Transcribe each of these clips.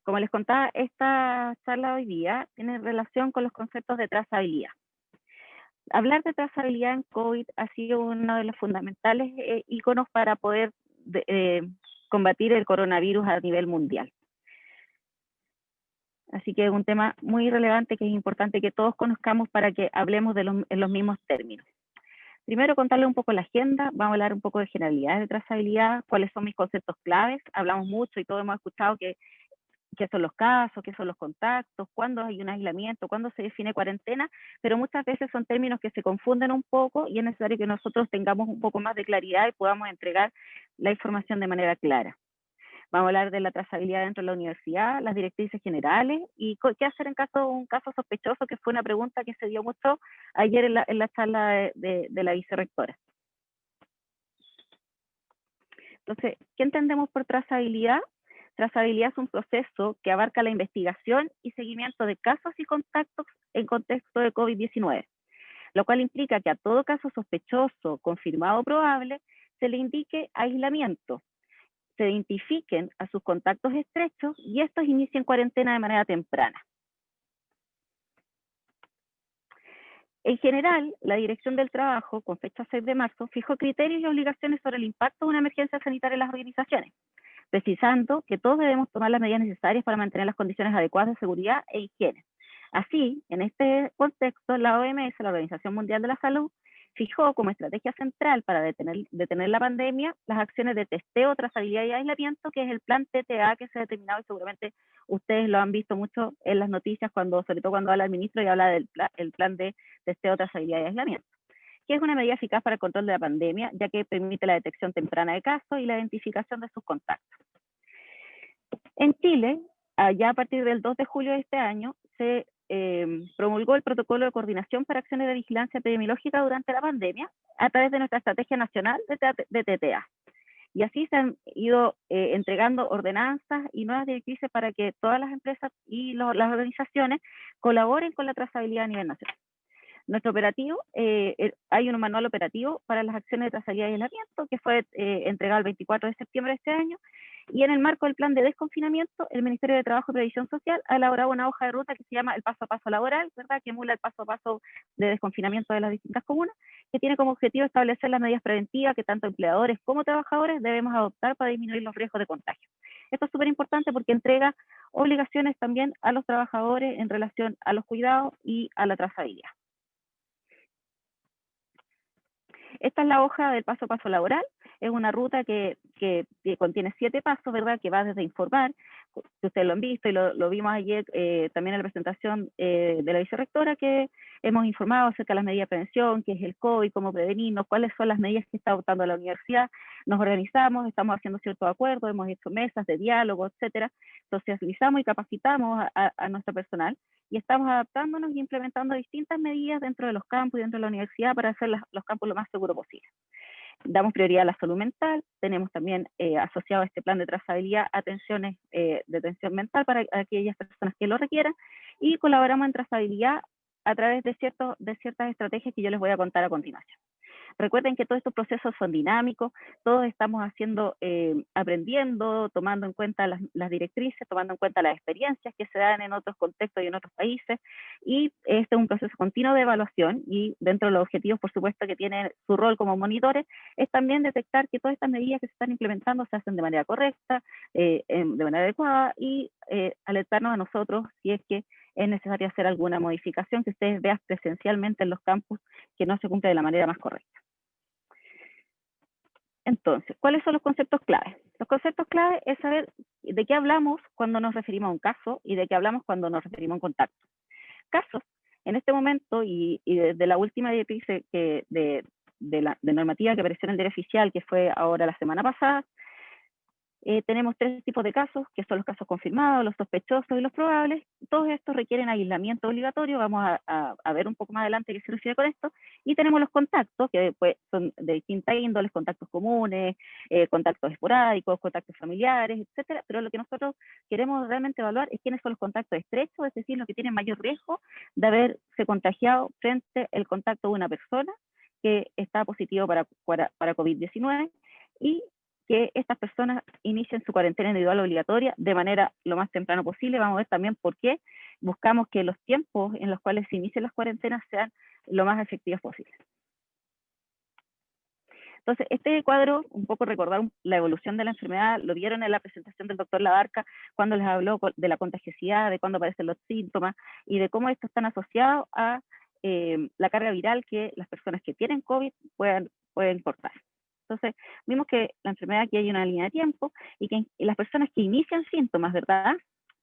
Como les contaba, esta charla hoy día tiene relación con los conceptos de trazabilidad. Hablar de trazabilidad en COVID ha sido uno de los fundamentales íconos para poder combatir el coronavirus a nivel mundial. Así que es un tema muy relevante que es importante que todos conozcamos para que hablemos en los mismos términos. Primero, contarles un poco la agenda, vamos a hablar un poco de generalidades de trazabilidad, cuáles son mis conceptos claves. Hablamos mucho y todos hemos escuchado qué son los casos, qué son los contactos, cuándo hay un aislamiento, cuándo se define cuarentena, pero muchas veces son términos que se confunden un poco y es necesario que nosotros tengamos un poco más de claridad y podamos entregar la información de manera clara. Vamos a hablar de la trazabilidad dentro de la universidad, las directrices generales y qué hacer en caso de un caso sospechoso, que fue una pregunta que se dio mucho ayer en la charla de la vicerrectora. Entonces, ¿qué entendemos por trazabilidad? Trazabilidad es un proceso que abarca la investigación y seguimiento de casos y contactos en contexto de COVID-19, lo cual implica que a todo caso sospechoso, confirmado o probable, se le indique aislamiento, se identifiquen a sus contactos estrechos y estos inicien cuarentena de manera temprana. En general, la Dirección del Trabajo, con fecha 6 de marzo, fijó criterios y obligaciones sobre el impacto de una emergencia sanitaria en las organizaciones, precisando que todos debemos tomar las medidas necesarias para mantener las condiciones adecuadas de seguridad e higiene. Así, en este contexto, la OMS, la Organización Mundial de la Salud, fijó como estrategia central para detener la pandemia las acciones de testeo, trazabilidad y aislamiento, que es el plan TTA que se ha determinado, y seguramente ustedes lo han visto mucho en las noticias, sobre todo cuando habla el ministro y habla del plan de testeo, trazabilidad y aislamiento, que es una medida eficaz para el control de la pandemia, ya que permite la detección temprana de casos y la identificación de sus contactos. En Chile, ya a partir del 2 de julio de este año, se promulgó el protocolo de coordinación para acciones de vigilancia epidemiológica durante la pandemia a través de nuestra estrategia nacional de TTA. Y así se han ido entregando ordenanzas y nuevas directrices para que todas las empresas y las organizaciones colaboren con la trazabilidad a nivel nacional. Nuestro operativo, hay un manual operativo para las acciones de trazabilidad y aislamiento que fue entregado el 24 de septiembre de este año, y en el marco del plan de desconfinamiento, el Ministerio de Trabajo y Previsión Social ha elaborado una hoja de ruta que se llama el paso a paso laboral, ¿verdad?, que emula el paso a paso de desconfinamiento de las distintas comunas, que tiene como objetivo establecer las medidas preventivas que tanto empleadores como trabajadores debemos adoptar para disminuir los riesgos de contagio. Esto es súper importante porque entrega obligaciones también a los trabajadores en relación a los cuidados y a la trazabilidad. Esta es la hoja del paso a paso laboral, es una ruta que contiene 7 pasos, ¿verdad?, que va desde informar, que ustedes lo han visto y lo vimos ayer también en la presentación de la vicerrectora, que hemos informado acerca de las medidas de prevención, qué es el COVID, cómo prevenirnos, cuáles son las medidas que está adoptando la universidad. Nos organizamos, estamos haciendo ciertos acuerdos, hemos hecho mesas de diálogo, etcétera, socializamos y capacitamos a nuestro personal, y estamos adaptándonos y implementando distintas medidas dentro de los campus y dentro de la universidad para hacer los campus lo más seguros posible. Damos prioridad a la salud mental, tenemos también asociado a este plan de trazabilidad atenciones de atención mental para aquellas personas que lo requieran, y colaboramos en trazabilidad a través de ciertas estrategias que yo les voy a contar a continuación. Recuerden que todos estos procesos son dinámicos, todos estamos aprendiendo, tomando en cuenta las directrices, tomando en cuenta las experiencias que se dan en otros contextos y en otros países, y este es un proceso continuo de evaluación, y dentro de los objetivos, por supuesto, que tiene su rol como monitores, es también detectar que todas estas medidas que se están implementando se hacen de manera correcta, de manera adecuada, y alertarnos a nosotros si es que es necesario hacer alguna modificación que ustedes vean presencialmente en los campus que no se cumple de la manera más correcta. Entonces, ¿cuáles son los conceptos claves? Los conceptos claves es saber de qué hablamos cuando nos referimos a un caso y de qué hablamos cuando nos referimos a un contacto. Casos, en este momento, y desde la última directriz de normativa que apareció en el diario oficial, que fue ahora la semana pasada, tenemos 3 tipos de casos, que son los casos confirmados, los sospechosos y los probables. Todos estos requieren aislamiento obligatorio, vamos a ver un poco más adelante qué se refiere con esto. Y tenemos los contactos, que pues, son de distintas índoles, contactos comunes, contactos esporádicos, contactos familiares, etcétera. Pero lo que nosotros queremos realmente evaluar es quiénes son los contactos estrechos, es decir, los que tienen mayor riesgo de haberse contagiado frente al contacto de una persona que está positivo para COVID-19, y que estas personas inicien su cuarentena individual obligatoria de manera lo más temprano posible. Vamos a ver también por qué buscamos que los tiempos en los cuales se inicien las cuarentenas sean lo más efectivos posibles. Entonces, este cuadro, un poco recordar la evolución de la enfermedad, lo vieron en la presentación del doctor Labarca, cuando les habló de la contagiosidad, de cuándo aparecen los síntomas y de cómo estos están asociados a la carga viral que las personas que tienen COVID pueden portar. Entonces, vimos que la enfermedad aquí hay una línea de tiempo y que las personas que inician síntomas, ¿verdad?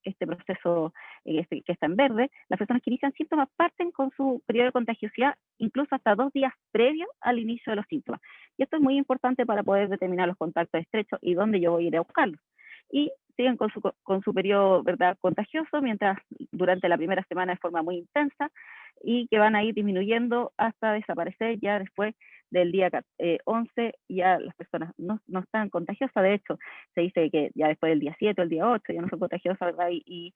Este proceso que está en verde, las personas que inician síntomas parten con su periodo de contagiosidad incluso hasta 2 días previos al inicio de los síntomas. Y esto es muy importante para poder determinar los contactos estrechos y dónde yo voy a ir a buscarlos. Y siguen con su periodo, ¿verdad?, contagioso, mientras durante la primera semana de forma muy intensa, y que van a ir disminuyendo hasta desaparecer ya después del día 11, ya las personas no están contagiosas. De hecho, se dice que ya después del día 7 o el día 8 ya no son contagiosas, ¿verdad? Y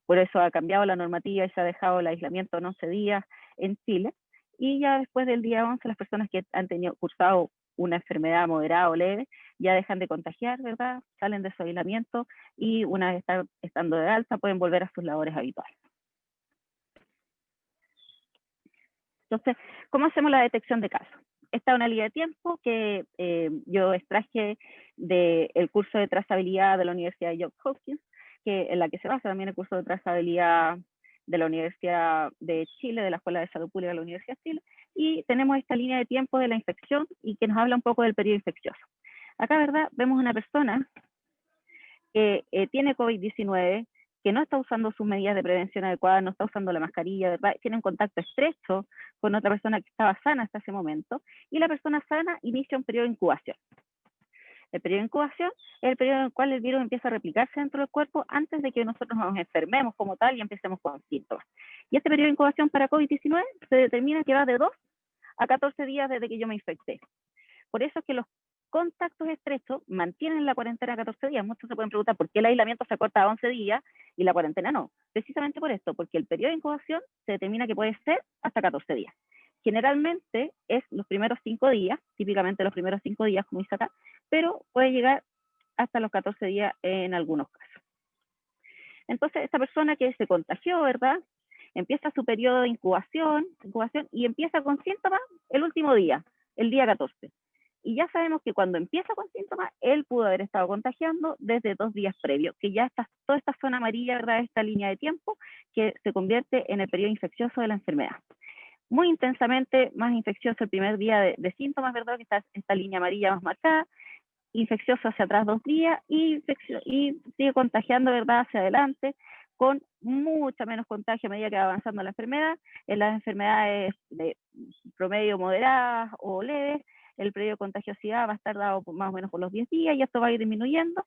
por eso ha cambiado la normativa y se ha dejado el aislamiento en 11 días en Chile. Y ya después del día 11, las personas que han cursado una enfermedad moderada o leve ya dejan de contagiar, ¿verdad? Salen de su aislamiento y una vez estando de alta pueden volver a sus labores habituales. Entonces, ¿cómo hacemos la detección de casos? Esta es una línea de tiempo que yo extraje del curso de trazabilidad de la Universidad de Johns Hopkins, en la que se basa también el curso de trazabilidad de la Universidad de Chile, de la Escuela de Salud Pública de la Universidad de Chile, y tenemos esta línea de tiempo de la infección y que nos habla un poco del periodo infeccioso. Acá, ¿verdad? Vemos una persona que tiene COVID-19, que no está usando sus medidas de prevención adecuadas, no está usando la mascarilla, ¿verdad? Tiene un contacto estrecho con otra persona que estaba sana hasta ese momento, y la persona sana inicia un periodo de incubación. El periodo de incubación es el periodo en el cual el virus empieza a replicarse dentro del cuerpo antes de que nosotros nos enfermemos como tal y empecemos con síntomas. Y este periodo de incubación para COVID-19 se determina que va de 2 a 14 días desde que yo me infecté. Por eso es que los contactos estrechos mantienen la cuarentena 14 días. Muchos se pueden preguntar por qué el aislamiento se acorta a 11 días y la cuarentena no. Precisamente por esto, porque el periodo de incubación se determina que puede ser hasta 14 días. Generalmente es los primeros 5 días, típicamente los primeros 5 días, como dice acá, pero puede llegar hasta los 14 días en algunos casos. Entonces, esta persona que se contagió, ¿verdad? Empieza su periodo de incubación y empieza con síntomas el último día, el día 14. Y ya sabemos que cuando empieza con síntomas, él pudo haber estado contagiando desde 2 días previos, que ya está toda esta zona amarilla, ¿verdad? Esta línea de tiempo que se convierte en el periodo infeccioso de la enfermedad. Muy intensamente más infeccioso el primer día de síntomas, ¿verdad? Que está esta línea amarilla más marcada, infeccioso hacia atrás 2 días y sigue contagiando, ¿verdad?, hacia adelante, con mucha menos contagio a medida que va avanzando la enfermedad. En las enfermedades de promedio moderadas o leves, el periodo de contagiosidad va a estar dado más o menos por los 10 días y esto va a ir disminuyendo.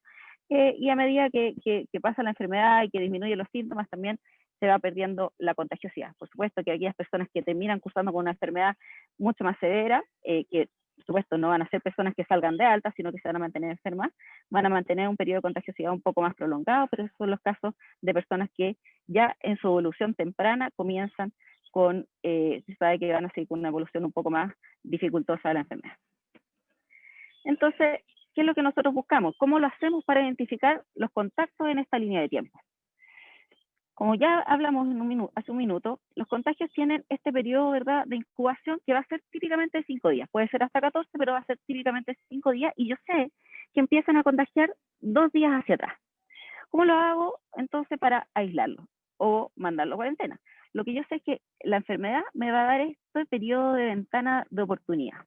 Y a medida que pasa la enfermedad y que disminuyen los síntomas, también se va perdiendo la contagiosidad. Por supuesto que aquellas personas que terminan cursando con una enfermedad mucho más severa, que por supuesto no van a ser personas que salgan de alta, sino que se van a mantener enfermas, van a mantener un periodo de contagiosidad un poco más prolongado, pero esos son los casos de personas que ya en su evolución temprana comienzan con, se sabe que van a seguir con una evolución un poco más dificultosa de la enfermedad. Entonces, ¿qué es lo que nosotros buscamos? ¿Cómo lo hacemos para identificar los contactos en esta línea de tiempo? Como ya hablamos hace un minuto, los contagios tienen este periodo, ¿verdad?, de incubación que va a ser típicamente de 5 días. Puede ser hasta 14, pero va a ser típicamente 5 días. Y yo sé que empiezan a contagiar 2 días hacia atrás. ¿Cómo lo hago entonces para aislarlo o mandarlo a cuarentena? Lo que yo sé es que la enfermedad me va a dar este periodo de ventana de oportunidad.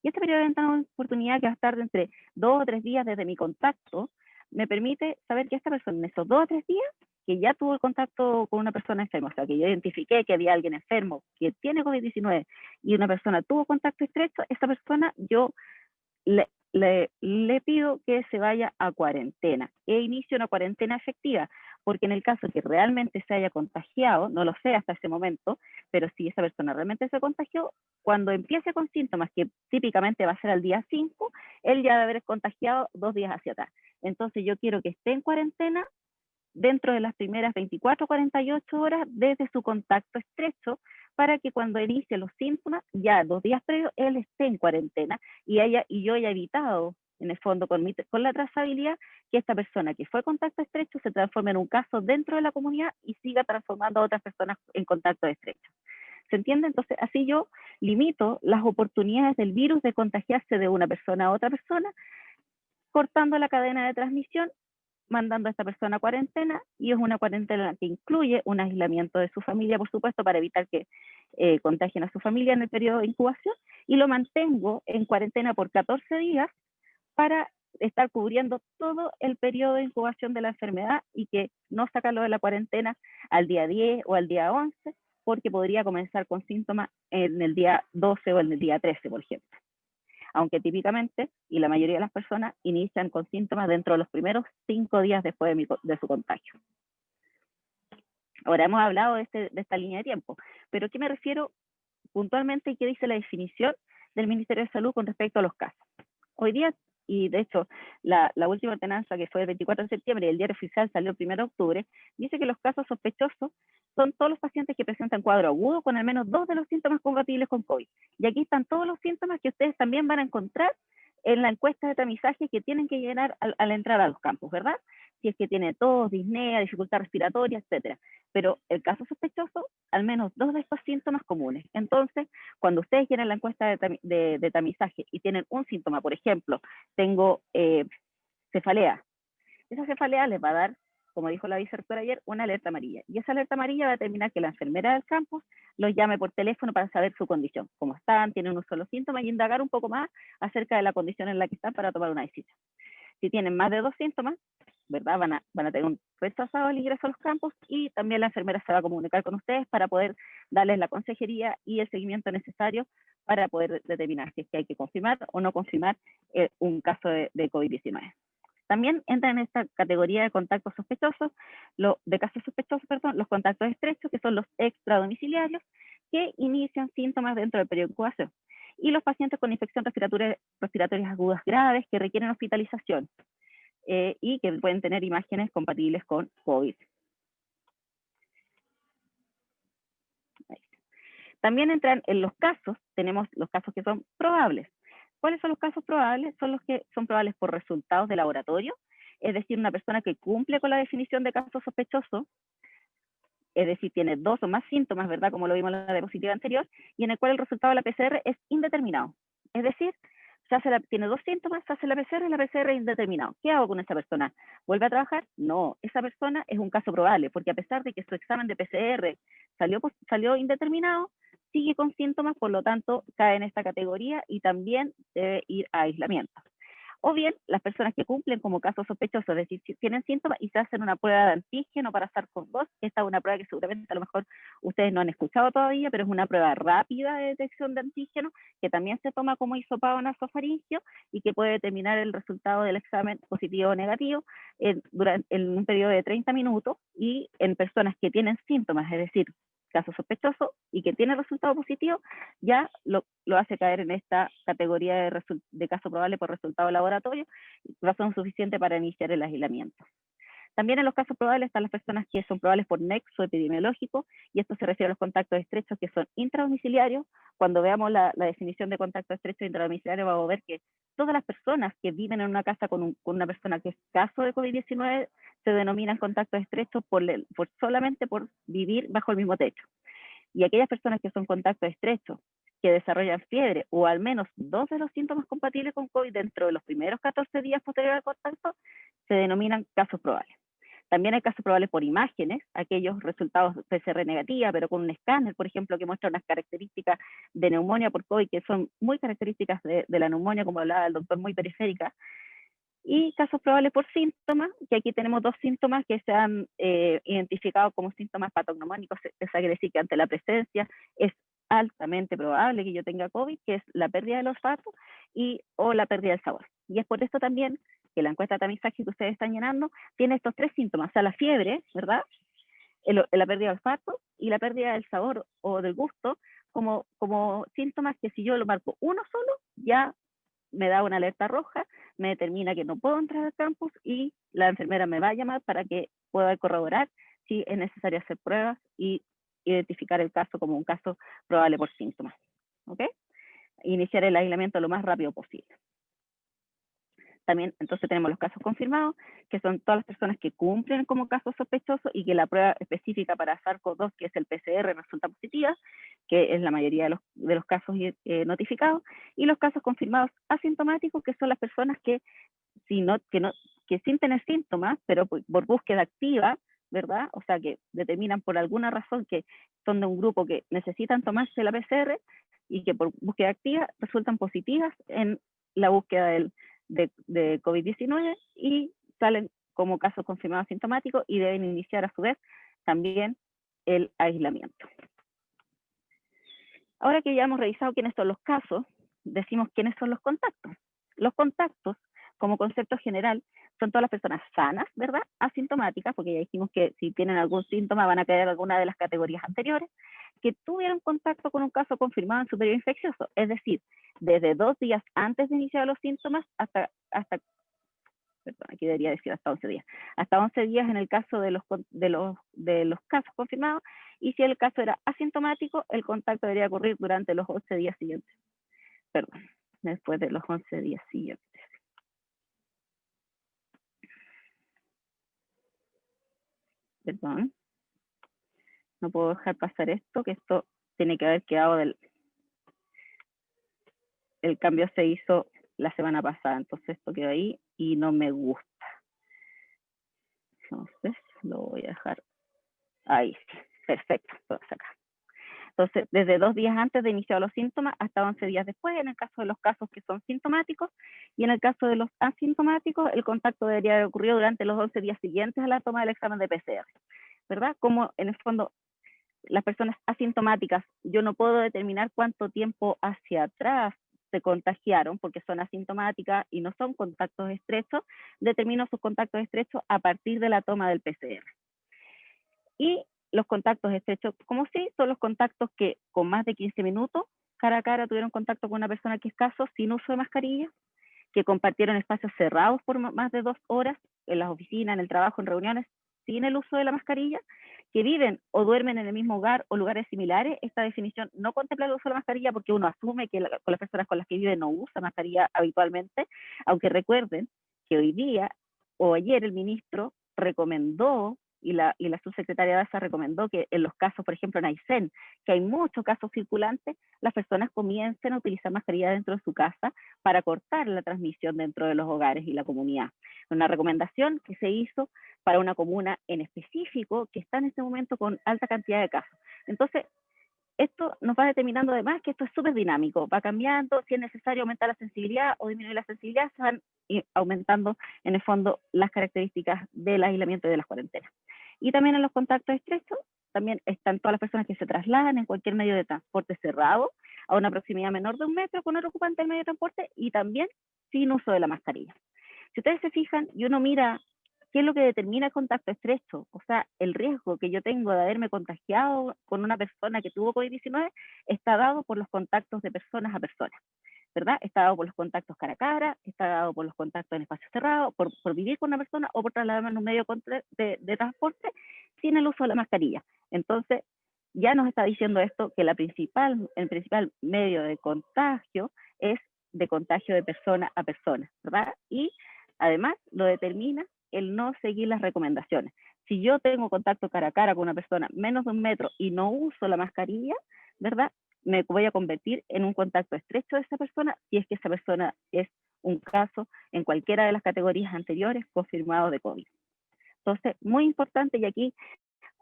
Y este periodo de ventana de oportunidad, que va a estar de entre 2 o 3 días desde mi contacto, me permite saber que esta persona en esos 2 o 3 días que ya tuvo el contacto con una persona enferma, o sea, que yo identifiqué que había alguien enfermo que tiene COVID-19 y una persona tuvo contacto estrecho, esa persona yo le pido que se vaya a cuarentena e inicie una cuarentena efectiva, porque en el caso que realmente se haya contagiado, no lo sé hasta ese momento, pero si esa persona realmente se contagió, cuando empiece con síntomas, que típicamente va a ser al día 5, él ya debe haber contagiado 2 días hacia atrás. Entonces yo quiero que esté en cuarentena dentro de las primeras 24 o 48 horas desde su contacto estrecho, para que cuando inicie los síntomas, ya 2 días previos, él esté en cuarentena y yo haya evitado en el fondo con la trazabilidad, que esta persona que fue contacto estrecho se transforme en un caso dentro de la comunidad y siga transformando a otras personas en contacto estrecho. ¿Se entiende? Entonces, así yo limito las oportunidades del virus de contagiarse de una persona a otra persona, cortando la cadena de transmisión, mandando a esta persona a cuarentena, y es una cuarentena que incluye un aislamiento de su familia, por supuesto, para evitar que contagien a su familia en el periodo de incubación, y lo mantengo en cuarentena por 14 días para estar cubriendo todo el periodo de incubación de la enfermedad y que no sacarlo de la cuarentena al día 10 o al día 11, porque podría comenzar con síntomas en el día 12 o en el día 13, por ejemplo. Aunque típicamente, y la mayoría de las personas, inician con síntomas dentro de los primeros 5 días después de su contagio. Ahora hemos hablado de esta línea de tiempo, pero ¿qué me refiero puntualmente y qué dice la definición del Ministerio de Salud con respecto a los casos? Hoy día, y de hecho la última ordenanza que fue el 24 de septiembre y el diario oficial salió el 1 de octubre, dice que los casos sospechosos son todos los pacientes que presentan cuadro agudo con al menos 2 de los síntomas compatibles con COVID. Y aquí están todos los síntomas que ustedes también van a encontrar en la encuesta de tamizaje que tienen que llenar al entrar a los campos, ¿verdad? Si es que tiene tos, disnea, dificultad respiratoria, etcétera. Pero el caso sospechoso, al menos 2 de estos síntomas comunes. Entonces, cuando ustedes llenan la encuesta de tamizaje y tienen un síntoma, por ejemplo, tengo cefalea, esa cefalea les va a dar, como dijo la vicerrectora ayer, una alerta amarilla. Y esa alerta amarilla va a determinar que la enfermera del campus los llame por teléfono para saber su condición, cómo están, tienen un solo síntoma y indagar un poco más acerca de la condición en la que están para tomar una decisión. Si tienen más de 2 síntomas, ¿verdad? Van a tener un rechazado el ingreso a los campos y también la enfermera se va a comunicar con ustedes para poder darles la consejería y el seguimiento necesario para poder determinar si es que hay que confirmar o no confirmar un caso de COVID-19. También entran en esta categoría de contactos sospechosos, los contactos estrechos, que son los extradomiciliarios, que inician síntomas dentro del periodo de incubación. Y los pacientes con infección respiratorias agudas graves que requieren hospitalización y que pueden tener imágenes compatibles con COVID. También entran en los casos, tenemos los casos que son probables. ¿Cuáles son los casos probables? Son los que son probables por resultados de laboratorio, es decir, una persona que cumple con la definición de caso sospechoso, es decir, tiene 2 o más síntomas, ¿verdad? Como lo vimos en la diapositiva anterior, y en el cual el resultado de la PCR es indeterminado. Es decir, tiene 2 síntomas, se hace la PCR y la PCR es indeterminado. ¿Qué hago con esa persona? ¿Vuelve a trabajar? No, esa persona es un caso probable, porque a pesar de que su examen de PCR salió indeterminado, sigue con síntomas, por lo tanto, cae en esta categoría y también debe ir a aislamiento. O bien, las personas que cumplen como casos sospechosos, es decir, tienen síntomas y se hacen una prueba de antígeno para SARS-CoV-2. Esta es una prueba que seguramente a lo mejor ustedes no han escuchado todavía, pero es una prueba rápida de detección de antígeno que también se toma como hisopado nasofaringeo y que puede determinar el resultado del examen positivo o negativo en un periodo de 30 minutos y en personas que tienen síntomas, es decir, caso sospechoso y que tiene resultado positivo, ya lo hace caer en esta categoría de caso probable por resultado de laboratorio, razón suficiente para iniciar el aislamiento. También en los casos probables están las personas que son probables por nexo epidemiológico, y esto se refiere a los contactos estrechos que son intradomiciliarios. Cuando veamos la definición de contacto estrecho intradomiciliario, vamos a ver que todas las personas que viven en una casa con una persona que es caso de COVID-19 se denominan contactos estrechos solamente por vivir bajo el mismo techo. Y aquellas personas que son contactos estrechos, que desarrollan fiebre o al menos 2 de los síntomas compatibles con COVID dentro de los primeros 14 días posteriores al contacto, se denominan casos probables. También hay casos probables por imágenes, aquellos resultados PCR negativa, pero con un escáner, por ejemplo, que muestra unas características de neumonía por COVID que son muy características de la neumonía, como hablaba el doctor, muy periférica. Y casos probables por síntomas, que aquí tenemos 2 síntomas que se han identificado como síntomas patognomónicos, es decir, que ante la presencia es altamente probable que yo tenga COVID, que es la pérdida del olfato o la pérdida del sabor. Y es por esto también que la encuesta de tamizaje que ustedes están llenando tiene estos 3 síntomas, o sea, la fiebre, ¿verdad? La pérdida del olfato y la pérdida del sabor o del gusto como síntomas que si yo lo marco uno solo, ya me da una alerta roja, me determina que no puedo entrar al campus y la enfermera me va a llamar para que pueda corroborar si es necesario hacer pruebas y identificar el caso como un caso probable por síntomas. ¿Ok? Iniciar el aislamiento lo más rápido posible. También, entonces tenemos los casos confirmados, que son todas las personas que cumplen como casos sospechosos y que la prueba específica para SARS-CoV-2, que es el PCR, resulta positiva, que es la mayoría de los casos notificados, y los casos confirmados asintomáticos, que son las personas que, que sin tener síntomas, pero por búsqueda activa, ¿verdad? O sea, que determinan por alguna razón que son de un grupo que necesitan tomarse la PCR y que por búsqueda activa resultan positivas en la búsqueda de COVID-19 y salen como casos confirmados asintomáticos y deben iniciar a su vez también el aislamiento. Ahora que ya hemos revisado quiénes son los casos, decimos quiénes son los contactos. Los contactos, como concepto general, son todas las personas sanas, ¿verdad? Asintomáticas, porque ya dijimos que si tienen algún síntoma van a caer en alguna de las categorías anteriores, que tuvieron contacto con un caso confirmado en su periodo infeccioso, es decir, desde 2 días antes de iniciar los síntomas hasta perdón, aquí debería decir hasta 11 días, hasta 11 días en el caso de los casos confirmados, y si el caso era asintomático, el contacto debería ocurrir durante los 11 días siguientes, perdón, después de los 11 días siguientes. Perdón, no puedo dejar pasar esto, que esto tiene que haber quedado el cambio se hizo la semana pasada, entonces esto quedó ahí y no me gusta. Entonces lo voy a dejar ahí, sí, perfecto, puedo sacar. Entonces, desde 2 días antes de iniciar los síntomas hasta 11 días después, en el caso de los casos que son sintomáticos, y en el caso de los asintomáticos, el contacto debería haber ocurrido durante los 11 días siguientes a la toma del examen de PCR, ¿verdad? Como en el fondo las personas asintomáticas, yo no puedo determinar cuánto tiempo hacia atrás se contagiaron porque son asintomáticas y no son contactos estrechos, determino sus contactos estrechos a partir de la toma del PCR. Y los contactos estrechos, como sí, son los contactos que con más de 15 minutos cara a cara tuvieron contacto con una persona que es caso sin uso de mascarilla, que compartieron espacios cerrados por más de 2 horas en las oficinas, en el trabajo, en reuniones, sin el uso de la mascarilla, que viven o duermen en el mismo hogar o lugares similares. Esta definición no contempla el uso de la mascarilla porque uno asume que con las personas con las que viven no usa mascarilla habitualmente, aunque recuerden que hoy día o ayer el ministro recomendó y la subsecretaria Daza recomendó que en los casos, por ejemplo en Aysén, que hay muchos casos circulantes, las personas comiencen a utilizar mascarilla dentro de su casa para cortar la transmisión dentro de los hogares y la comunidad. Una recomendación que se hizo para una comuna en específico que está en este momento con alta cantidad de casos. Entonces, esto nos va determinando además que esto es súper dinámico, va cambiando, si es necesario aumentar la sensibilidad o disminuir la sensibilidad, se van aumentando en el fondo las características del aislamiento y de las cuarentenas. Y también en los contactos estrechos, también están todas las personas que se trasladan en cualquier medio de transporte cerrado a una proximidad menor de 1 metro con el ocupante del medio de transporte y también sin uso de la mascarilla. Si ustedes se fijan y uno mira qué es lo que determina el contacto estrecho, o sea, el riesgo que yo tengo de haberme contagiado con una persona que tuvo COVID-19 está dado por los contactos de personas a personas, ¿verdad? Está dado por los contactos cara a cara, está dado por los contactos en espacios cerrados, por vivir con una persona o por trasladarme en un medio de transporte sin el uso de la mascarilla. Entonces, ya nos está diciendo esto que el principal medio de contagio es de contagio de persona a persona, ¿verdad? Y además lo determina el no seguir las recomendaciones. Si yo tengo contacto cara a cara con una persona menos de 1 metro y no uso la mascarilla, ¿verdad? Me voy a convertir en un contacto estrecho de esa persona si es que esa persona es un caso en cualquiera de las categorías anteriores confirmados de COVID. Entonces, muy importante, y aquí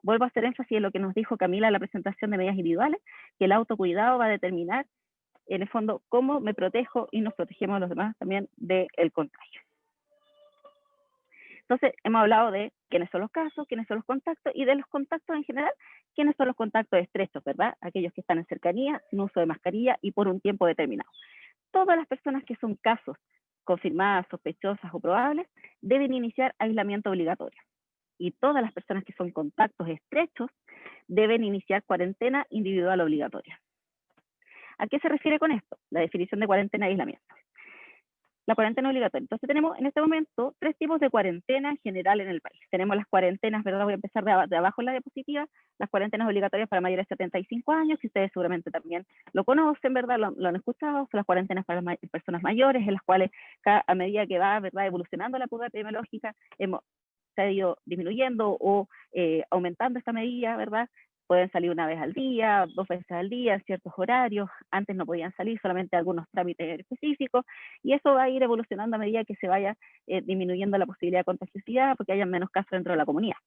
vuelvo a hacer énfasis en lo que nos dijo Camila en la presentación de medidas individuales, que el autocuidado va a determinar, en el fondo, cómo me protejo y nos protegemos los demás también del contagio. Entonces, hemos hablado de quiénes son los casos, quiénes son los contactos, y de los contactos en general, quiénes son los contactos estrechos, ¿verdad? Aquellos que están en cercanía, sin uso de mascarilla y por un tiempo determinado. Todas las personas que son casos confirmadas, sospechosas o probables, deben iniciar aislamiento obligatorio. Y todas las personas que son contactos estrechos deben iniciar cuarentena individual obligatoria. ¿A qué se refiere con esto? La definición de cuarentena y aislamiento. la cuarentena obligatoria. Entonces tenemos en este momento 3 tipos de cuarentena en general en el país. Tenemos las cuarentenas, ¿verdad? Voy a empezar de abajo en la diapositiva, las cuarentenas obligatorias para mayores de 75 años, que ustedes seguramente también lo conocen, ¿verdad? Lo han escuchado, son las cuarentenas para las personas mayores, en las cuales a medida que va, ¿verdad?, evolucionando la curva epidemiológica, se ha ido disminuyendo o aumentando esta medida, ¿verdad? Pueden salir una vez al día, 2 veces al día, en ciertos horarios. Antes no podían salir, solamente algunos trámites específicos, y eso va a ir evolucionando a medida que se vaya disminuyendo la posibilidad de contagiosidad, porque haya menos casos dentro de la comunidad.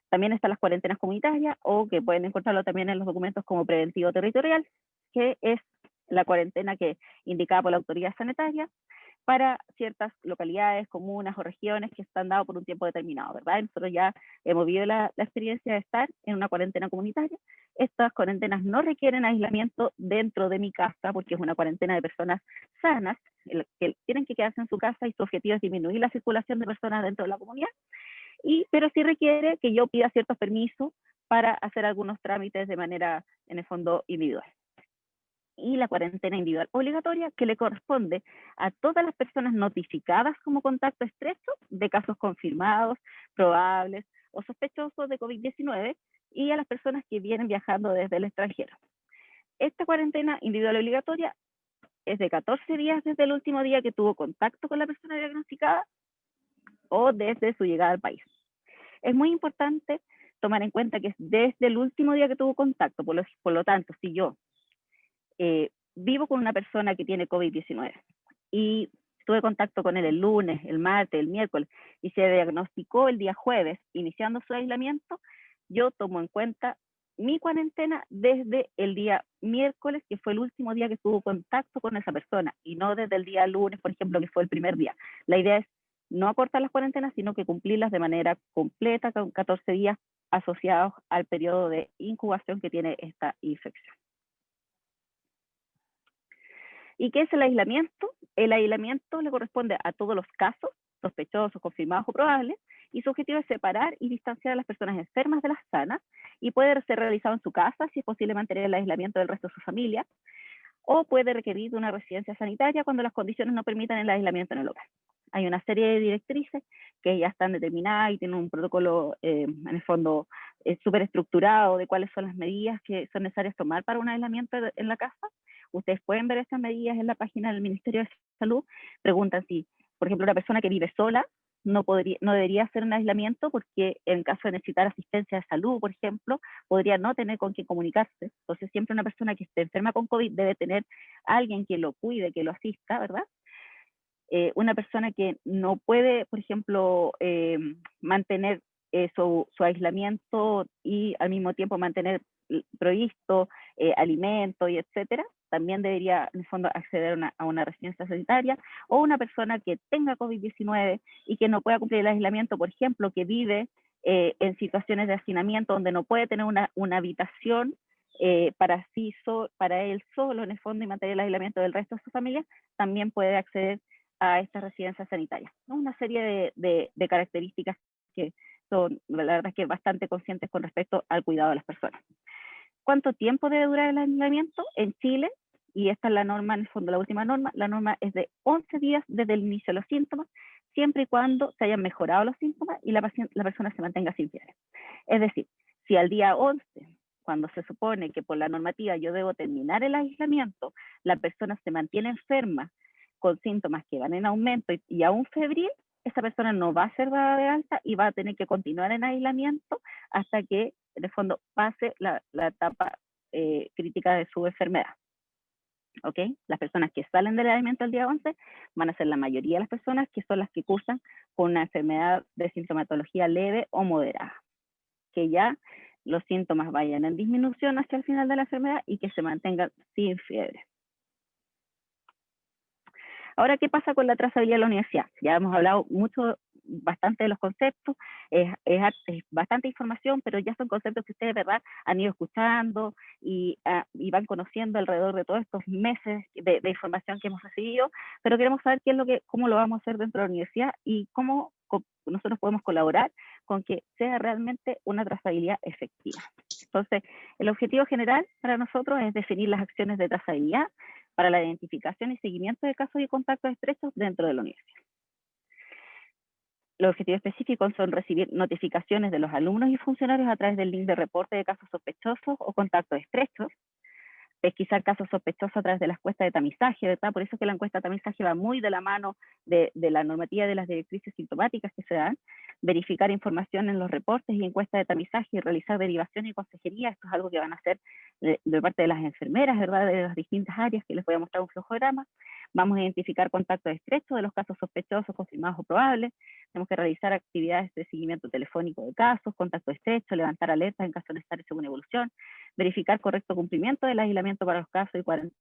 También están las cuarentenas comunitarias, o que pueden encontrarlo también en los documentos como preventivo territorial, que es la cuarentena que indicada por la autoridad sanitaria para ciertas localidades, comunas o regiones que están dados por un tiempo determinado, ¿verdad? Y nosotros ya hemos vivido la experiencia de estar en una cuarentena comunitaria. Estas cuarentenas no requieren aislamiento dentro de mi casa, porque es una cuarentena de personas sanas, que tienen que quedarse en su casa, y su objetivo es disminuir la circulación de personas dentro de la comunidad, pero sí requiere que yo pida ciertos permisos para hacer algunos trámites de manera, en el fondo, individual. Y la cuarentena individual obligatoria, que le corresponde a todas las personas notificadas como contacto estrecho de casos confirmados, probables o sospechosos de COVID-19, y a las personas que vienen viajando desde el extranjero. Esta cuarentena individual obligatoria es de 14 días desde el último día que tuvo contacto con la persona diagnosticada o desde su llegada al país. Es muy importante tomar en cuenta que es desde el último día que tuvo contacto. Por lo tanto, si yo vivo con una persona que tiene COVID-19 y tuve contacto con él el lunes, el martes, el miércoles, y se diagnosticó el día jueves, iniciando su aislamiento, yo tomo en cuenta mi cuarentena desde el día miércoles, que fue el último día que tuvo contacto con esa persona, y no desde el día lunes, por ejemplo, que fue el primer día. La idea es no acortar las cuarentenas, sino que cumplirlas de manera completa, con 14 días asociados al periodo de incubación que tiene esta infección. ¿Y qué es el aislamiento? El aislamiento le corresponde a todos los casos sospechosos, confirmados o probables, y su objetivo es separar y distanciar a las personas enfermas de las sanas, y puede ser realizado en su casa si es posible mantener el aislamiento del resto de su familia, o puede requerir de una residencia sanitaria cuando las condiciones no permitan el aislamiento en el hogar. Hay una serie de directrices que ya están determinadas y tienen un protocolo, en el fondo, súper estructurado de cuáles son las medidas que son necesarias tomar para un aislamiento en la casa. Ustedes pueden ver estas medidas en la página del Ministerio de Salud. Preguntan si, por ejemplo, una persona que vive sola no debería hacer un aislamiento, porque en caso de necesitar asistencia de salud, por ejemplo, podría no tener con quién comunicarse. Entonces, siempre una persona que esté enferma con COVID debe tener a alguien que lo cuide, que lo asista, ¿verdad? Una persona que no puede, por ejemplo, mantener su aislamiento y al mismo tiempo mantener provisto alimento y etcétera, también debería, en el fondo, acceder a una residencia sanitaria. O una persona que tenga COVID-19 y que no pueda cumplir el aislamiento, por ejemplo, que vive en situaciones de hacinamiento donde no puede tener una habitación para él solo, en el fondo, y mantener el aislamiento del resto de su familia, también puede acceder a estas residencias sanitarias, ¿no? Una serie de características que son, la verdad, es que bastante conscientes con respecto al cuidado de las personas. ¿Cuánto tiempo debe durar el aislamiento? En Chile, y esta es la norma, en el fondo la última norma, la norma es de 11 días desde el inicio de los síntomas, siempre y cuando se hayan mejorado los síntomas y la persona se mantenga sin fiebre. Es decir, si al día 11, cuando se supone que por la normativa yo debo terminar el aislamiento, la persona se mantiene enferma con síntomas que van en aumento y aún febril, esa persona no va a ser dada de alta y va a tener que continuar en aislamiento hasta que, en el fondo, pase la etapa crítica de su enfermedad. ¿Ok? Las personas que salen del aislamiento el día 11 van a ser la mayoría de las personas que son las que cursan con una enfermedad de sintomatología leve o moderada, que ya los síntomas vayan en disminución hacia el final de la enfermedad y que se mantengan sin fiebre. Ahora, ¿qué pasa con la trazabilidad de la universidad? Ya hemos hablado bastante de los conceptos, es bastante información, pero ya son conceptos que ustedes, ¿verdad?, han ido escuchando y van conociendo alrededor de todos estos meses de información que hemos recibido, pero queremos saber cómo lo vamos a hacer dentro de la universidad y cómo nosotros podemos colaborar con que sea realmente una trazabilidad efectiva. Entonces, el objetivo general para nosotros es definir las acciones de trazabilidad para la identificación y seguimiento de casos y contactos estrechos dentro de la universidad. Los objetivos específicos son recibir notificaciones de los alumnos y funcionarios a través del link de reporte de casos sospechosos o contactos estrechos, pesquisar casos sospechosos a través de la encuesta de tamizaje, ¿verdad? Por eso que la encuesta de tamizaje va muy de la mano de la normativa de las directrices sintomáticas que se dan, verificar información en los reportes y encuestas de tamizaje y realizar derivación y consejería. Esto es algo que van a hacer de parte de las enfermeras, ¿verdad? De las distintas áreas, que les voy a mostrar un flujograma. Vamos a identificar contactos estrechos de los casos sospechosos, confirmados o probables. Tenemos que realizar actividades de seguimiento telefónico de casos, contacto estrecho, levantar alertas en caso necesario según evolución, verificar correcto cumplimiento del aislamiento para los casos y cuarentena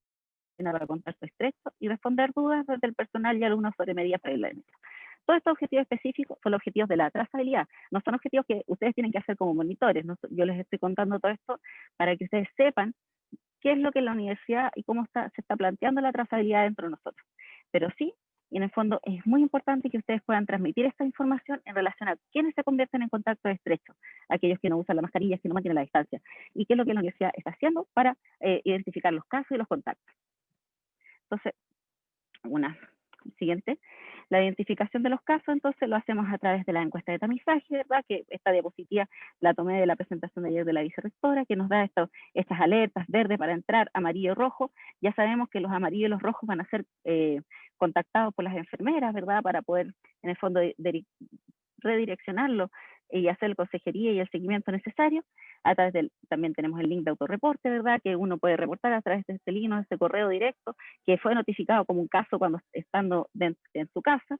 para contacto estrecho y responder dudas desde el personal y alumnos sobre medidas para el aislamiento. Todos estos objetivos específicos son los objetivos de la trazabilidad, no son objetivos que ustedes tienen que hacer como monitores. Yo les estoy contando todo esto para que ustedes sepan qué es lo que la universidad y cómo se está planteando la trazabilidad dentro de nosotros. Pero sí, y en el fondo es muy importante que ustedes puedan transmitir esta información en relación a quiénes se convierten en contactos estrechos, aquellos que no usan la mascarilla, que no mantienen la distancia, y qué es lo que la universidad está haciendo para identificar los casos y los contactos. Entonces, una siguiente. La identificación de los casos, entonces, lo hacemos a través de la encuesta de tamizaje, ¿verdad? Que esta diapositiva la tomé de la presentación de ayer de la vicerrectora, que nos da estas alertas verde para entrar, amarillo, rojo. Ya sabemos que los amarillos y los rojos van a ser contactados por las enfermeras, ¿verdad? Para poder, en el fondo, redireccionarlo y hacer la consejería y el seguimiento necesario. A través también tenemos el link de autorreporte, ¿verdad? Que uno puede reportar a través de este link o de este correo directo, que fue notificado como un caso cuando estando en su casa.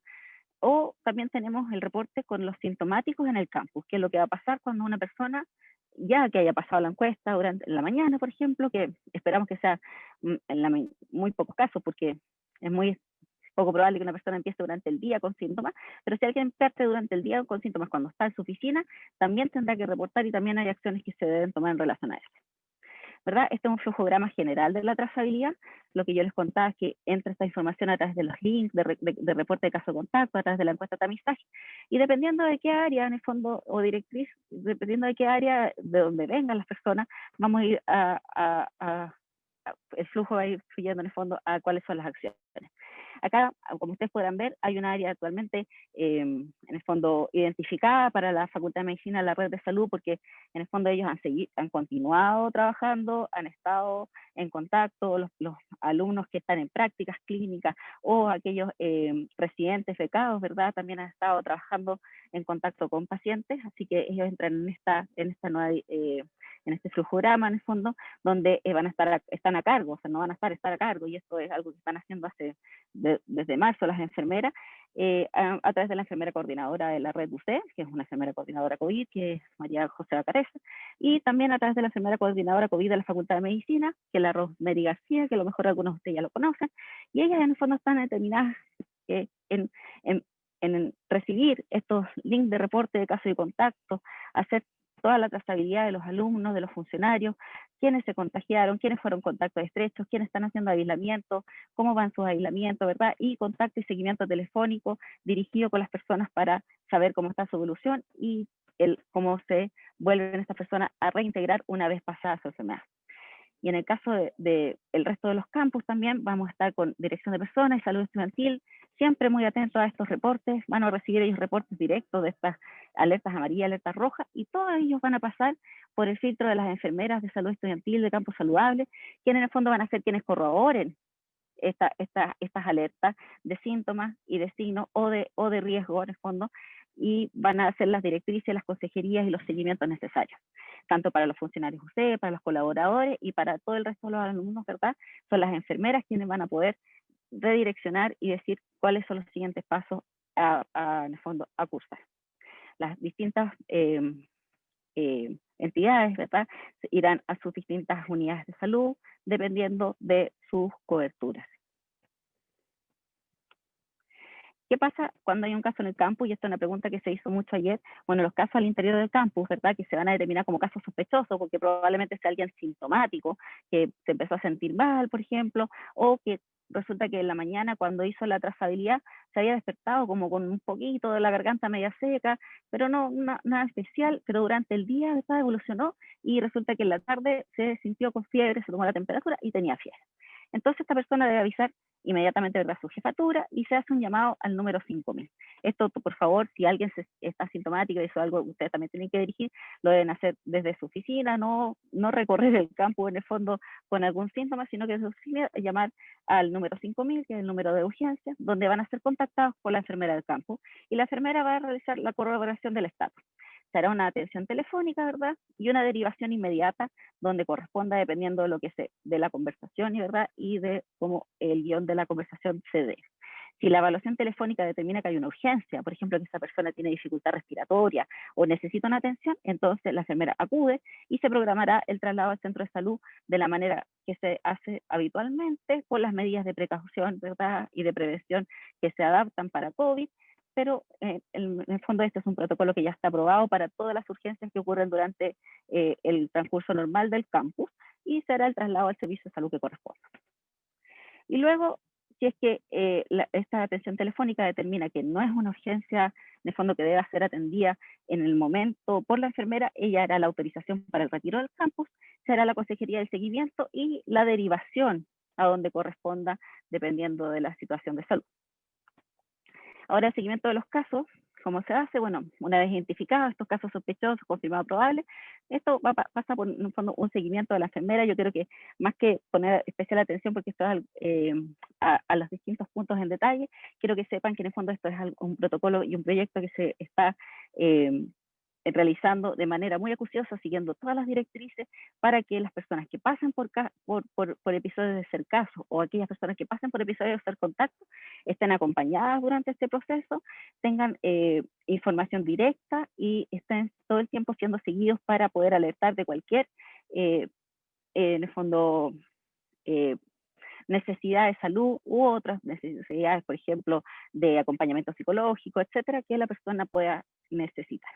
O también tenemos el reporte con los sintomáticos en el campus, que es lo que va a pasar cuando una persona, ya que haya pasado la encuesta durante la mañana, por ejemplo, que esperamos que sea muy pocos casos, porque es muy poco probable que una persona empiece durante el día con síntomas, pero si alguien parte durante el día con síntomas cuando está en su oficina, también tendrá que reportar y también hay acciones que se deben tomar en relación a eso. ¿Verdad? Este es un flujograma general de la trazabilidad. Lo que yo les contaba es que entra esta información a través de los links, de reporte de caso de contacto, a través de la encuesta de tamizaje, y dependiendo de qué área, en el fondo, o directriz, dependiendo de qué área, de donde vengan las personas, vamos a ir el flujo va a ir fluyendo en el fondo a cuáles son las acciones. Acá, como ustedes podrán ver, hay un área actualmente, en el fondo, identificada para la Facultad de Medicina, la red de salud, porque en el fondo ellos han continuado trabajando, han estado en contacto, los alumnos que están en prácticas clínicas o aquellos residentes becados, ¿verdad? También han estado trabajando en contacto con pacientes, así que ellos entran en esta nueva en este flujograma, en el fondo, donde están a cargo, o sea, no van a estar a cargo, y esto es algo que están haciendo desde marzo las enfermeras, a través de la enfermera coordinadora de la red UC, que es una enfermera coordinadora COVID, que es María José Bacareza, y también a través de la enfermera coordinadora COVID de la Facultad de Medicina, que es la Rosemary García, que a lo mejor algunos de ustedes ya lo conocen, y ellas en el fondo están determinadas en recibir estos links de reporte de caso y contacto, hacer toda la trazabilidad de los alumnos, de los funcionarios, quiénes se contagiaron, quiénes fueron contactos estrechos, quiénes están haciendo aislamiento, cómo van sus aislamientos, ¿verdad? Y contacto y seguimiento telefónico dirigido con las personas para saber cómo está su evolución y cómo se vuelven estas personas a reintegrar una vez pasada su enfermedad. Y en el caso de el resto de los campus también vamos a estar con dirección de personas y salud estudiantil, siempre muy atentos a estos reportes, van a recibir ellos reportes directos de estas alertas amarillas, alertas rojas, y todos ellos van a pasar por el filtro de las enfermeras de salud estudiantil de campus saludable, quienes en el fondo van a ser quienes corroboren estas alertas de síntomas y de signos o de riesgo en el fondo, y van a hacer las directrices, las consejerías y los seguimientos necesarios, tanto para los funcionarios UC, para los colaboradores y para todo el resto de los alumnos, ¿verdad? Son las enfermeras quienes van a poder redireccionar y decir cuáles son los siguientes pasos en el fondo, a cursar. Las distintas entidades, ¿verdad? Irán a sus distintas unidades de salud, dependiendo de sus coberturas. ¿Qué pasa cuando hay un caso en el campus? Y esta es una pregunta que se hizo mucho ayer. Bueno, los casos al interior del campus, ¿verdad? Que se van a determinar como casos sospechosos, porque probablemente sea alguien sintomático, que se empezó a sentir mal, por ejemplo, o que resulta que en la mañana cuando hizo la trazabilidad se había despertado como con un poquito de la garganta media seca, pero no nada especial, pero durante el día, ¿verdad? Evolucionó y resulta que en la tarde se sintió con fiebre, se tomó la temperatura y tenía fiebre. entonces esta persona debe avisar inmediatamente, ¿verdad?, su jefatura y se hace un llamado al número 5000. Esto, por favor, si alguien está sintomático y eso es algo que ustedes también tienen que dirigir, lo deben hacer desde su oficina, no recorrer el campo en el fondo con algún síntoma, sino que desde su oficina llamar al número 5000, que es el número de urgencia, donde van a ser contactados por la enfermera del campo y la enfermera va a realizar la corroboración del estatus. Se hará una atención telefónica, ¿verdad? Y una derivación inmediata donde corresponda dependiendo de lo que de la conversación, ¿verdad? Y de cómo el guión de la conversación se dé. Si la evaluación telefónica determina que hay una urgencia, por ejemplo, que esa persona tiene dificultad respiratoria o necesita una atención, entonces la enfermera acude y se programará el traslado al centro de salud de la manera que se hace habitualmente, con las medidas de precaución, ¿verdad?, y de prevención que se adaptan para COVID, pero en el fondo este es un protocolo que ya está aprobado para todas las urgencias que ocurren durante el transcurso normal del campus y será el traslado al servicio de salud que corresponda. Y luego, si es que esta atención telefónica determina que no es una urgencia, en el fondo que debe ser atendida en el momento por la enfermera, ella hará la autorización para el retiro del campus, se hará la consejería del seguimiento y la derivación a donde corresponda, dependiendo de la situación de salud. Ahora, el seguimiento de los casos, ¿cómo se hace? Bueno, una vez identificados estos casos sospechosos, confirmados, probables, esto pasa por en un fondo un seguimiento de la enfermera. Yo creo que más que poner especial atención, porque esto es a los distintos puntos en detalle, quiero que sepan que en el fondo esto es un protocolo y un proyecto que se está realizando de manera muy acuciosa, siguiendo todas las directrices para que las personas que pasen por episodios de ser caso o aquellas personas que pasen por episodios de ser contacto estén acompañadas durante este proceso, tengan información directa y estén todo el tiempo siendo seguidos para poder alertar de cualquier, en el fondo, necesidad de salud u otras necesidades, por ejemplo, de acompañamiento psicológico, etcétera, que la persona pueda necesitar.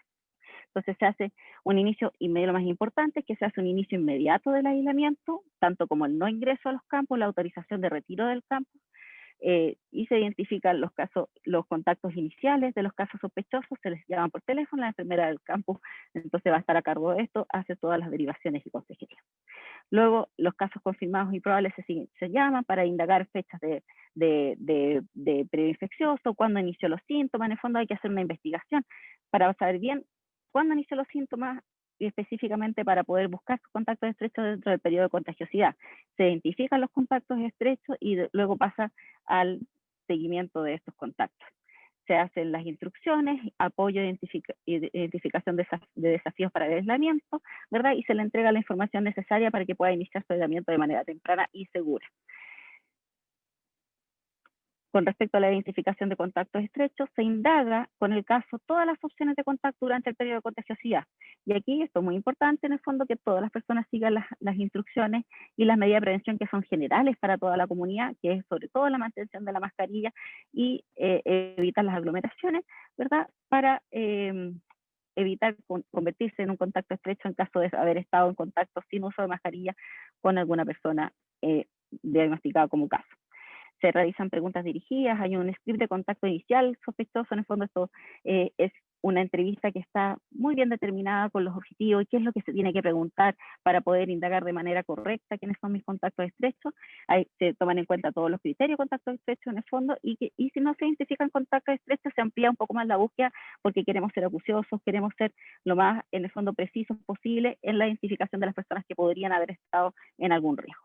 Entonces se hace un inicio, y lo más importante es que se hace un inicio inmediato del aislamiento, tanto como el no ingreso a los campos, la autorización de retiro del campus, y se identifican los contactos iniciales de los casos sospechosos, se les llaman por teléfono, la enfermera del campus entonces va a estar a cargo de esto, hace todas las derivaciones y consejería. Luego, los casos confirmados y probables se llaman para indagar fechas de periodo infeccioso, cuándo inició los síntomas. En el fondo hay que hacer una investigación para saber bien cuándo inició los síntomas y específicamente para poder buscar sus contactos estrechos dentro del periodo de contagiosidad. Se identifican los contactos estrechos y luego pasa al seguimiento de estos contactos. Se hacen las instrucciones, apoyo e identificación de desafíos para el aislamiento, ¿verdad? Y se le entrega la información necesaria para que pueda iniciar su aislamiento de manera temprana y segura. Con respecto a la identificación de contactos estrechos, se indaga con el caso todas las opciones de contacto durante el periodo de contagiosidad. Y aquí esto es muy importante, en el fondo, que todas las personas sigan las instrucciones y las medidas de prevención que son generales para toda la comunidad, que es sobre todo la mantención de la mascarilla y evitar las aglomeraciones, ¿verdad? Para evitar convertirse en un contacto estrecho en caso de haber estado en contacto sin uso de mascarilla con alguna persona diagnosticada como caso. Se realizan preguntas dirigidas, hay un script de contacto inicial sospechoso. En el fondo esto es una entrevista que está muy bien determinada con los objetivos y qué es lo que se tiene que preguntar para poder indagar de manera correcta quiénes son mis contactos estrechos. Ahí se toman en cuenta todos los criterios de contactos estrechos en el fondo y si no se identifican contactos estrechos se amplía un poco más la búsqueda porque queremos ser acuciosos, queremos ser lo más en el fondo precisos posible en la identificación de las personas que podrían haber estado en algún riesgo.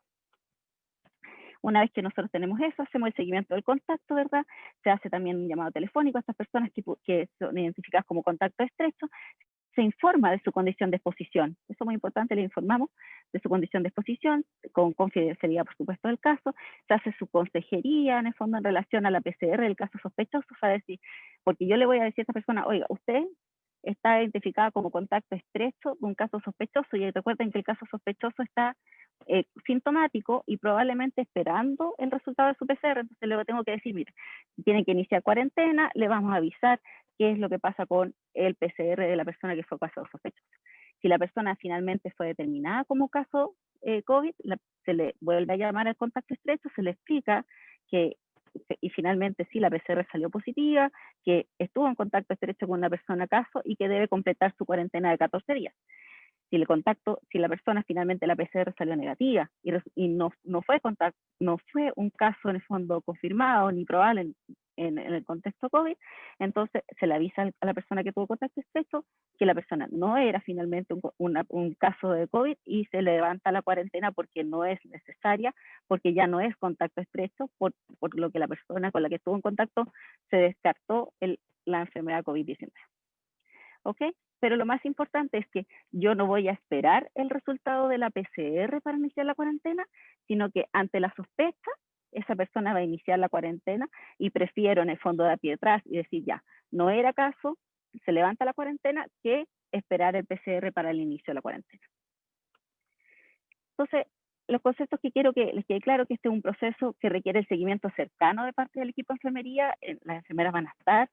Una vez que nosotros tenemos eso, hacemos el seguimiento del contacto, ¿verdad? Se hace también un llamado telefónico a estas personas que son identificadas como contacto estrecho. Se informa de su condición de exposición. Eso es muy importante, le informamos de su condición de exposición, con confidencialidad, por supuesto, del caso. Se hace su consejería, en el fondo, en relación a la PCR del caso sospechoso, para decir, porque yo le voy a decir a esta persona, oiga, usted está identificada como contacto estrecho de un caso sospechoso, y recuerden que el caso sospechoso está sintomático y probablemente esperando el resultado de su PCR, entonces luego tengo que decir, mire, tiene que iniciar cuarentena, le vamos a avisar qué es lo que pasa con el PCR de la persona que fue caso sospechoso. Si la persona finalmente fue determinada como caso COVID, se le vuelve a llamar al contacto estrecho, se le explica que y finalmente sí, la PCR salió positiva, que estuvo en contacto estrecho con una persona caso y que debe completar su cuarentena de 14 días. Si la persona finalmente la PCR salió negativa y no fue un caso en el fondo confirmado ni probable en el contexto COVID, entonces se le avisa a la persona que tuvo contacto estrecho que la persona no era finalmente un caso de COVID y se le levanta la cuarentena porque no es necesaria, porque ya no es contacto estrecho, por lo que la persona con la que estuvo en contacto se descartó la enfermedad COVID-19. ¿Ok? Pero lo más importante es que yo no voy a esperar el resultado de la PCR para iniciar la cuarentena, sino que ante la sospecha, esa persona va a iniciar la cuarentena y prefiero en el fondo dar pie atrás y decir ya, no era caso, se levanta la cuarentena, que esperar el PCR para el inicio de la cuarentena. Entonces, los conceptos que quiero que les quede claro que este es un proceso que requiere el seguimiento cercano de parte del equipo de enfermería. Las enfermeras van a estar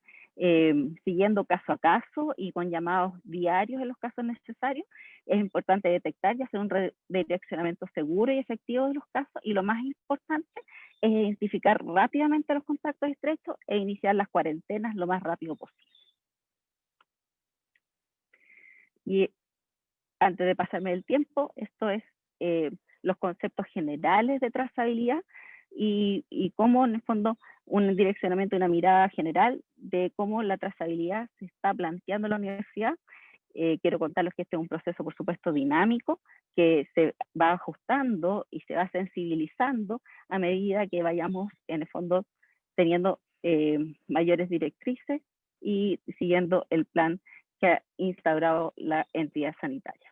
siguiendo caso a caso y con llamados diarios en los casos necesarios. Es importante detectar y hacer un redireccionamiento seguro y efectivo de los casos, y lo más importante es identificar rápidamente los contactos estrechos e iniciar las cuarentenas lo más rápido posible. Y antes de pasarme el tiempo, esto es los conceptos generales de trazabilidad y cómo en el fondo un direccionamiento, una mirada general de cómo la trazabilidad se está planteando en la universidad. Quiero contarles que este es un proceso, por supuesto, dinámico, que se va ajustando y se va sensibilizando a medida que vayamos, en el fondo, teniendo mayores directrices y siguiendo el plan que ha instaurado la entidad sanitaria.